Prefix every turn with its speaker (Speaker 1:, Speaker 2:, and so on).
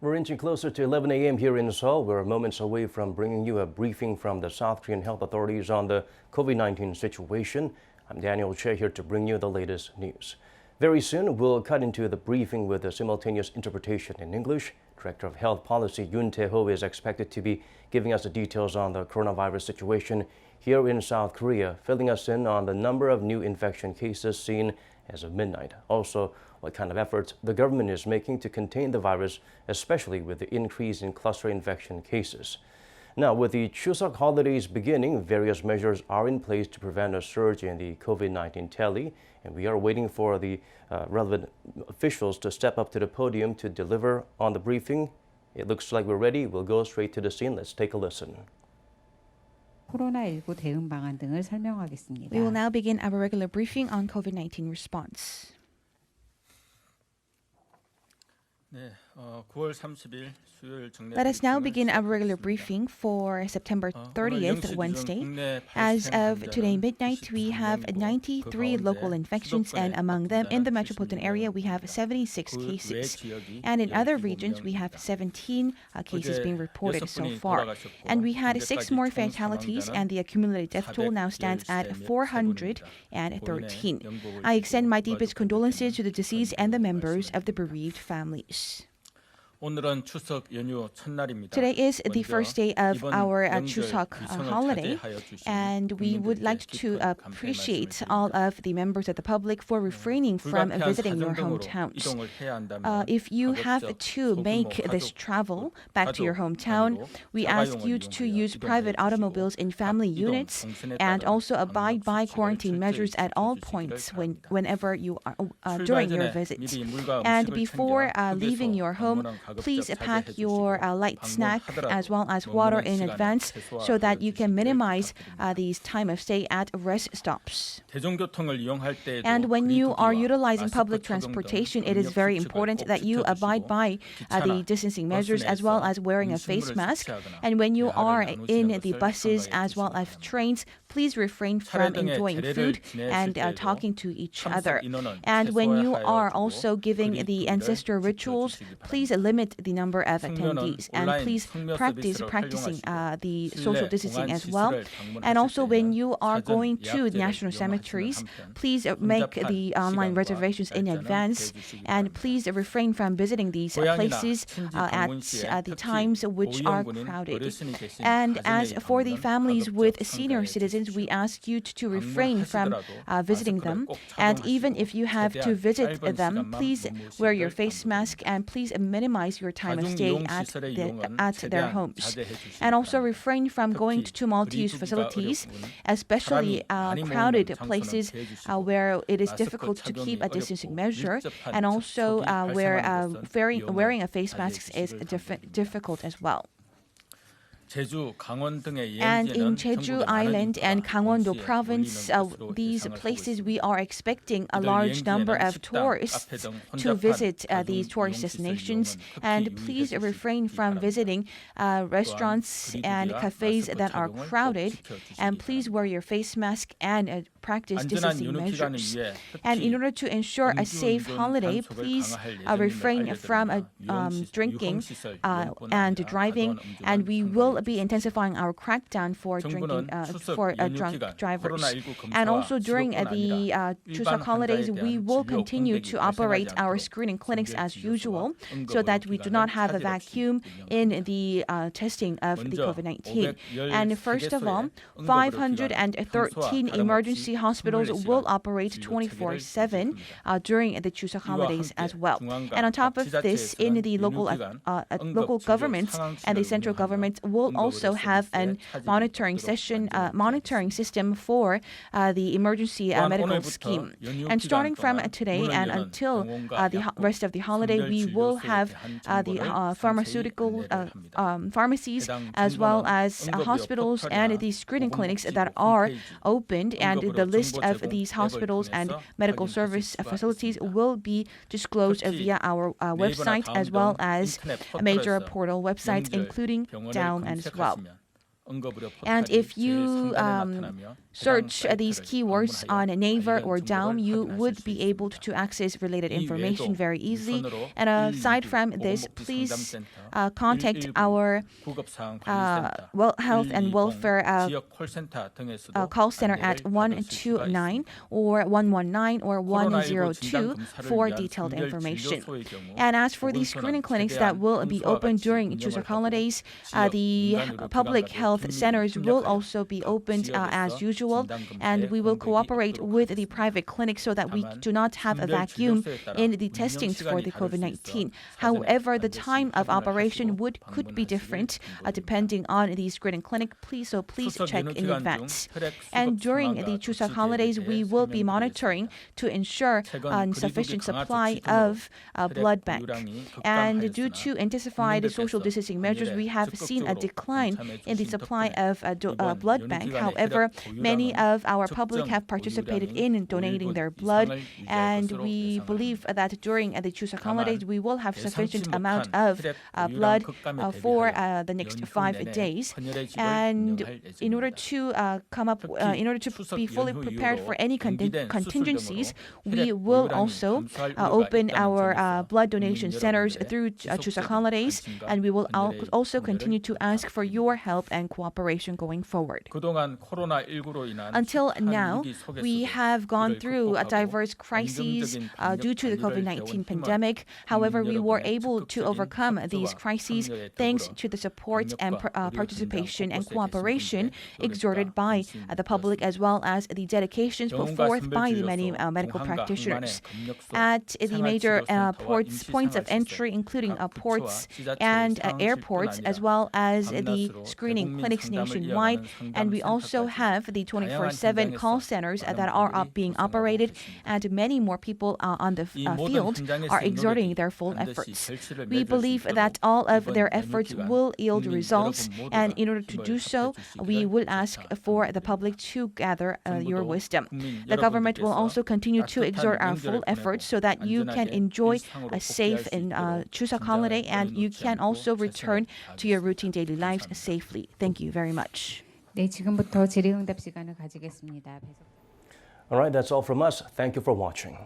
Speaker 1: We're inching closer to 11 a.m. here in Seoul. We're moments away from bringing you a briefing from the South Korean health authorities on the COVID-19 situation. I'm Daniel Che here to bring you the latest news. Very soon, we'll cut into the briefing with a simultaneous interpretation in English. Director of Health Policy Yoon Tae-ho is expected to be giving us the details on the coronavirus situation here in South Korea, filling us in on the number of new infection cases seen as of midnight. Also, what kind of efforts the government is making to contain the virus, especially with the increase in cluster infection cases. Now, with the CHUSEOK holidays beginning, various measures are in place to prevent a surge in the COVID-19 tally, and we are waiting for the relevant officials to step up to the podium to deliver on the briefing. It looks like we're ready. We'll go straight to the scene. Let's take a listen.
Speaker 2: 코로나19 대응 방안 등을 설명하겠습니다.
Speaker 3: We will now begin our regular briefing on COVID-19 response. Let us now begin our regular briefing for September 30th, Wednesday. As of today midnight, we have 93 local infections, and among them in the metropolitan area we have 76 cases. And in other regions we have 17 cases being reported so far. And we had 6 more fatalities, and the accumulated death toll now stands at 413. I extend my deepest condolences to the deceased and the members of the bereaved families. Today is the first day of our CHUSEOK holiday, and we would like to appreciate all of the members of the public for refraining from visiting your hometowns. If you have to make this travel back to your hometown, we ask you to use private automobiles in family units and also abide by quarantine measures at all points whenever you are during your visit. And before leaving your home, please pack your light snack as well as water in advance so that you can minimize the time of stay at rest stops. And when you are utilizing public transportation, it is very important that you abide by the distancing measures as well as wearing a face mask. And when you are in the buses as well as trains, please refrain from enjoying food and talking to each other. And when you are also giving the ancestral rituals, please limit the number of attendees, and please practicing the social distancing as well. And also when you are going to national cemeteries, please make the online reservations in advance, and please refrain from visiting these places at the times which are crowded. And as for the families with senior citizens, we ask you to refrain from visiting them, and even if you have to visit them, please wear your face mask and please minimize your time of stay at their homes. And also refrain from going to multi-use facilities, especially crowded places where it is difficult to keep a distancing measure, and also where wearing a face mask is difficult as well. And in Jeju Island and Gangwon-do province, these places we are expecting a large number of tourists to visit these tourist destinations. And please refrain from visiting restaurants and cafes that are crowded. And please wear your face mask and practice distancing measures. And in order to ensure a safe holiday, please refrain from drinking and driving. And we will be intensifying our crackdown for drinking for drunk drivers. And also during the CHUSEOK holidays, we will continue to operate our screening clinics as usual, so that we do not have a vacuum in the testing of the COVID-19. And first of all, 513 emergency hospitals will operate 24/7 during the CHUSEOK holidays as well. And on top of this, in the local governments and the central government will also have a monitoring system for the emergency medical scheme. And starting from today and until the rest of the holiday, we will have the pharmaceutical pharmacies as well as hospitals and the screening clinics that are opened, and the list of these hospitals and medical service facilities will be disclosed via our website as well as major portal websites, including Down as well. And if you search these keywords on Naver or Daum, you would be able to access related information very easily. And aside from this, please contact our health and welfare call center at 129 or 119 or 102 for detailed information. And as for the screening clinics that will be open during Chuseok holidays, the public health centers will also be opened as usual, and we will cooperate with the private clinics so that we do not have a vacuum in the testings for the COVID-19. However, the time of operation could be different depending on the screening clinic. Please check in advance. And during the Chuseok holidays, we will be monitoring to ensure sufficient supply of blood bank. And due to intensified social distancing measures, we have seen a decline in the supply of blood bank. However, many of our public have participated in donating their blood, and we believe that during the Chuseok holidays, we will have sufficient amount of blood for the next 5 days. And in order to be fully prepared for any contingencies, we will also open our blood donation centers through Chuseok holidays, and we will also continue to ask for your help and cooperation going forward. Until now, we have gone through diverse crises due to the COVID-19 pandemic. However, we were able to overcome these crises thanks to the support and participation and cooperation exerted by the public, as well as the dedications put forth by the many medical practitioners. At the major points of entry, including ports and airports, as well as the screening clinics nationwide. And we also have the 24/7 call centers that are being operated, and many more people on the field are exerting their full efforts. We believe that all of their efforts will yield results, and in order to do so, we will ask for the public to gather your wisdom. The government will also continue to exert our full efforts so that you can enjoy a safe and Chuseok holiday, and you can also return to your routine daily lives safely. Thank you very much.
Speaker 2: 네, 지금부터 질의응답 시간을 가지겠습니다.
Speaker 1: All right, that's all from us. Thank you for watching.